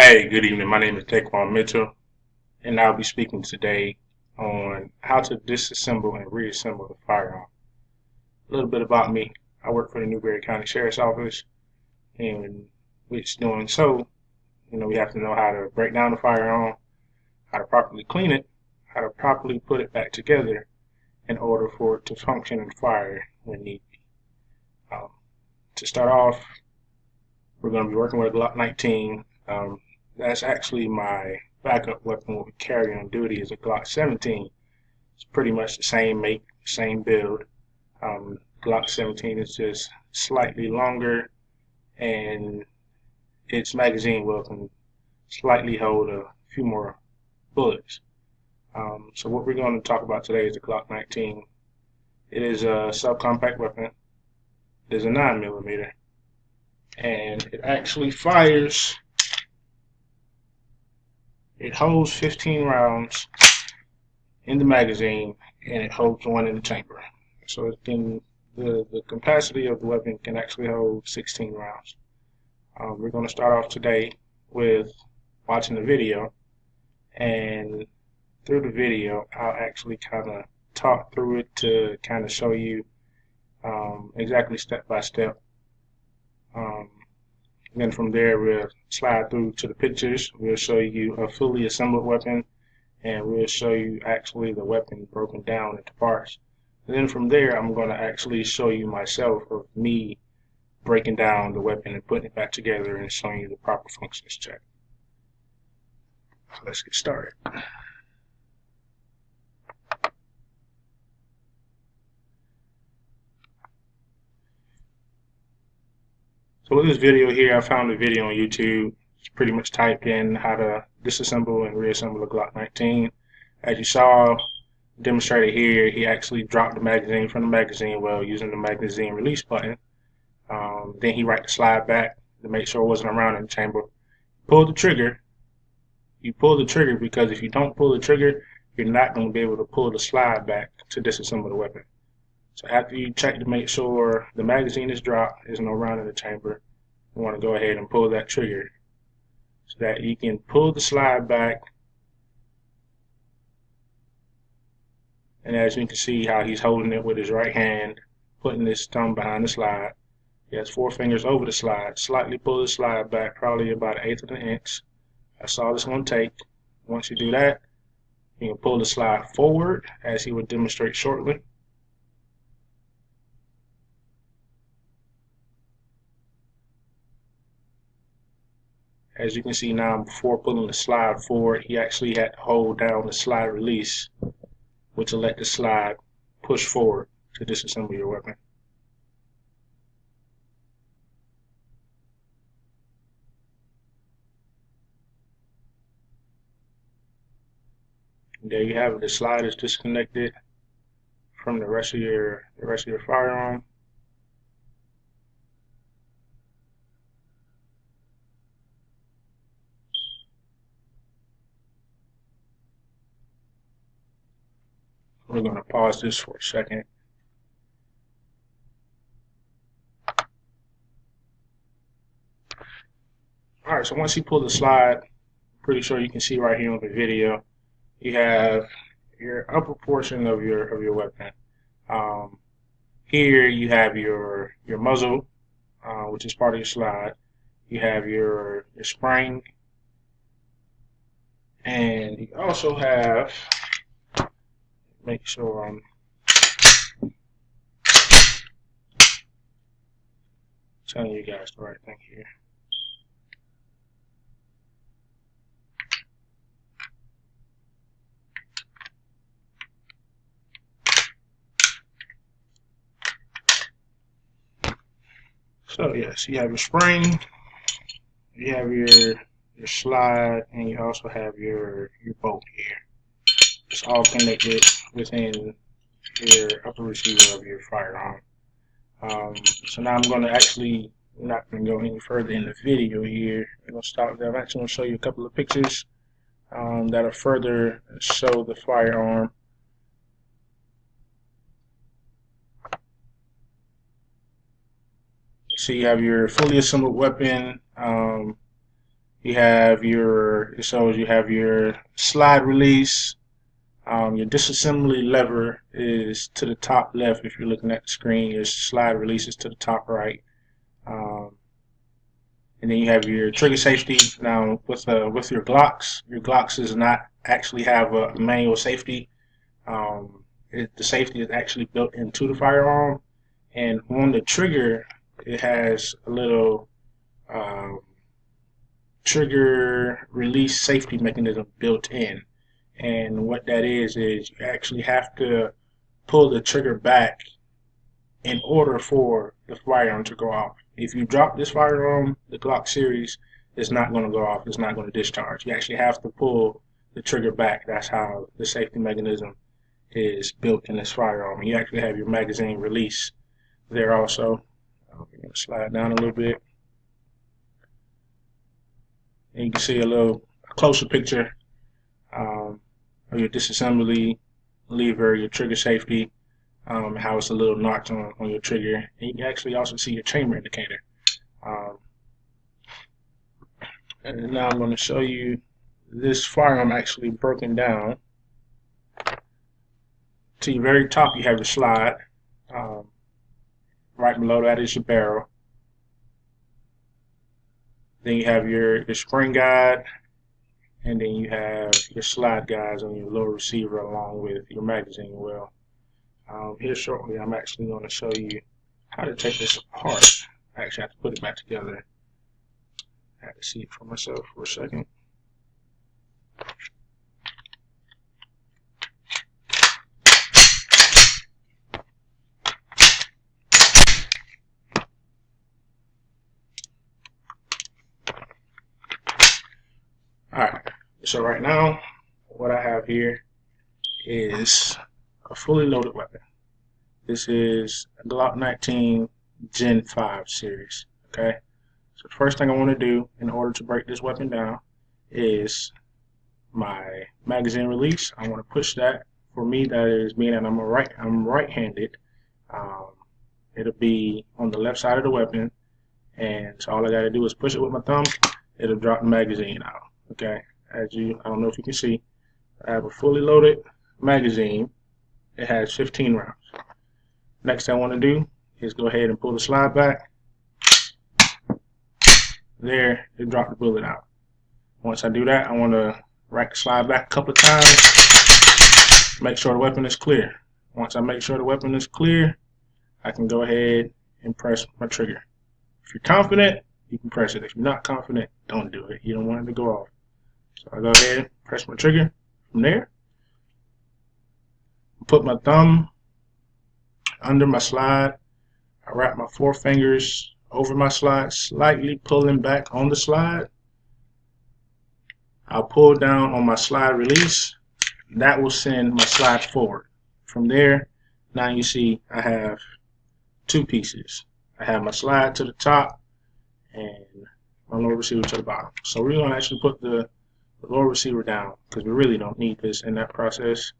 Hey, good evening. My name is Taquan Mitchell, and I'll be speaking today on how to disassemble and reassemble the firearm. A little bit about me. I work for the Newberry County Sheriff's Office, and which doing so, we have to know how to break down the firearm, how to properly clean it, how to properly put it back together in order for it to function and fire when need be. To start off, we're going to be working with a Glock 19. That's actually my backup weapon we'll be carrying on duty is a Glock 17. It's pretty much the same make, same build. Glock 17 is just slightly longer, and its magazine will can slightly hold a few more bullets. So what we're going to talk about today is the Glock 19. It is a subcompact weapon. It is a 9mm, and it actually fires. It holds 15 rounds in the magazine, and it holds one in the chamber. So it can the capacity of the weapon can actually hold 16 rounds. We're going to start off today with watching the video, and through the video, I'll actually kind of talk through it to kind of show you exactly step by step. Then from there, we'll slide through to the pictures. We'll show you a fully assembled weapon, and we'll show you actually the weapon broken down into parts. And then from there, I'm going to actually show you myself of me breaking down the weapon and putting it back together and showing you the proper functions check. So let's get started. So with this video here, I found a video on YouTube. It's pretty much type in how to disassemble and reassemble a Glock 19. As you saw demonstrated here, he actually dropped the magazine from the magazine well using the magazine release button. Then he right the slide back to make sure it wasn't around in the chamber. Pull the trigger. You pull the trigger because if you don't pull the trigger, you're not going to be able to pull the slide back to disassemble the weapon. So after you check to make sure the magazine is dropped, there's no round in the chamber, you want to go ahead and pull that trigger so that you can pull the slide back. And as you can see how he's holding it with his right hand, putting his thumb behind the slide. He has 4 fingers over the slide. Slightly pull the slide back, probably about 1/8 of an inch. That's all it's going to take. Once you do that, you can pull the slide forward as he would demonstrate shortly. As you can see now, before pulling the slide forward, he actually had to hold down the slide release, which will let the slide push forward to disassemble your weapon. And there you have it. The slide is disconnected from the rest of your firearm. We're going to pause this for a second. Alright, so once you pull the slide, pretty sure you can see right here on the video, you have your upper portion of your weapon. Here you have your muzzle, which is part of your slide. You have your spring, and you also have, make sure I'm telling you guys the right thing here. So yes, you have your spring, you have your slide, and you also have your bolt here. It's all connected within your upper receiver of your firearm. So now I'm going to actually, I'm not going to go any further in the video here. I'm going to stop there. I'm actually going to show you a couple of pictures that'll further show the firearm. So you have your fully assembled weapon. You have your slide release. Your disassembly lever is to the top left if you're looking at the screen. Your slide release is to the top right. And then you have your trigger safety. Now with your Glocks does not actually have a manual safety. The safety is actually built into the firearm, and on the trigger it has a little trigger release safety mechanism built in. And what that is you actually have to pull the trigger back in order for the firearm to go off. If you drop this firearm, the Glock series, it's not going to go off. It's not going to discharge. You actually have to pull the trigger back. That's how the safety mechanism is built in this firearm. And you actually have your magazine release there also. I'm going to slide down a little bit. And you can see a closer picture of your disassembly lever, your trigger safety, how it's a little notch on your trigger. And you can actually also see your chamber indicator. And now I'm going to show you this firearm actually broken down. To your very top you have your slide. Right below that is your barrel. Then you have your spring guide, and then you have your slide guides on your lower receiver along with your magazine well. Here shortly I'm actually going to show you how to take this apart. I actually have to put it back together. I had to see it for myself for a second. Alright, so right now what I have here is a fully loaded weapon. This is a Glock 19 Gen 5 series. Okay, so the first thing I want to do in order to break this weapon down is my magazine release. I want to push that. For me, that is being that I'm right-handed. It'll be on the left side of the weapon, and so all I got to do is push it with my thumb. It'll drop the magazine out. Okay, I don't know if you can see, I have a fully loaded magazine. It has 15 rounds. Next thing I want to do is go ahead and pull the slide back. There, it dropped the bullet out. Once I do that, I want to rack the slide back a couple of times, make sure the weapon is clear. Once I make sure the weapon is clear, I can go ahead and press my trigger. If you're confident, you can press it. If you're not confident, don't do it. You don't want it to go off. So I go ahead and press my trigger. From there, put my thumb under my slide. I wrap my forefingers over my slide, slightly pulling back on the slide. I'll pull down on my slide release. That will send my slide forward. From there, now you see I have two pieces. I have my slide to the top and my lower receiver to the bottom. So we're going to actually put the lower receiver down because we really don't need this in that process.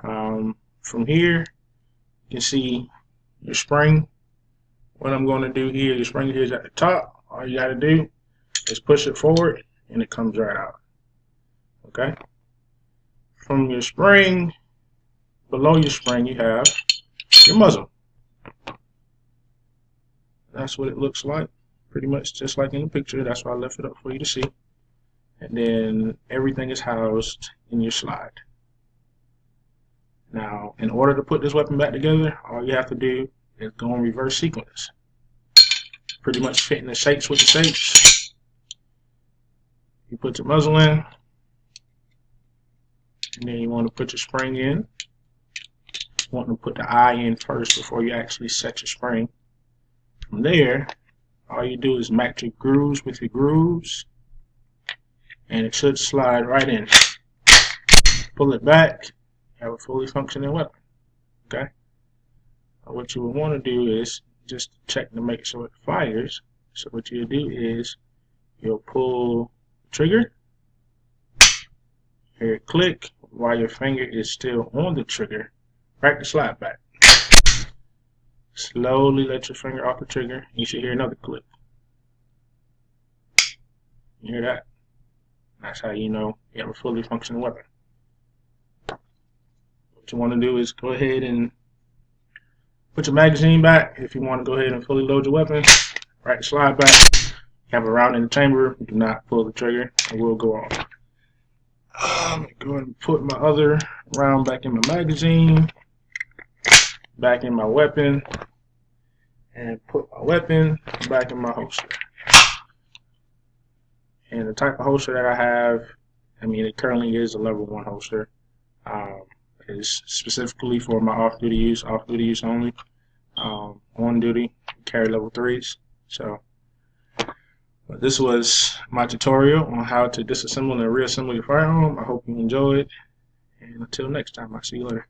From here, you can see your spring. What I'm going to do here, your spring here is at the top. All you got to do is push it forward and it comes right out. Okay. From your spring, below your spring, you have your muzzle. That's what it looks like. Pretty much just like in the picture. That's why I left it up for you to see. And then everything is housed in your slide. Now, in order to put this weapon back together, all you have to do is go in reverse sequence. Pretty much fitting the shapes with the shapes. You put your muzzle in, and then you want to put your spring in. You want to put the eye in first before you actually set your spring. From there, all you do is match your grooves with your grooves, and it should slide right in. Pull it back, you have a fully functioning weapon. Okay? Now what you would want to do is just check to make sure it fires. So what you'll do is you'll pull the trigger, hear it click while your finger is still on the trigger. Rack the slide back. Slowly let your finger off the trigger. You should hear another click. You hear that? That's how you know you have a fully functioning weapon. What you want to do is go ahead and put your magazine back. If you want to go ahead and fully load your weapon, right the slide back. You have a round in the chamber. Do not pull the trigger. It will go off. I'm going to go ahead and put my other round back in my magazine, back in my weapon, and put my weapon back in my holster. And the type of holster that I have, I mean, it currently is a level 1 holster. It's specifically for my off-duty use only. On duty, carry level 3s. So, but this was my tutorial on how to disassemble and reassemble your firearm. I hope you enjoyed. And until next time, I'll see you later.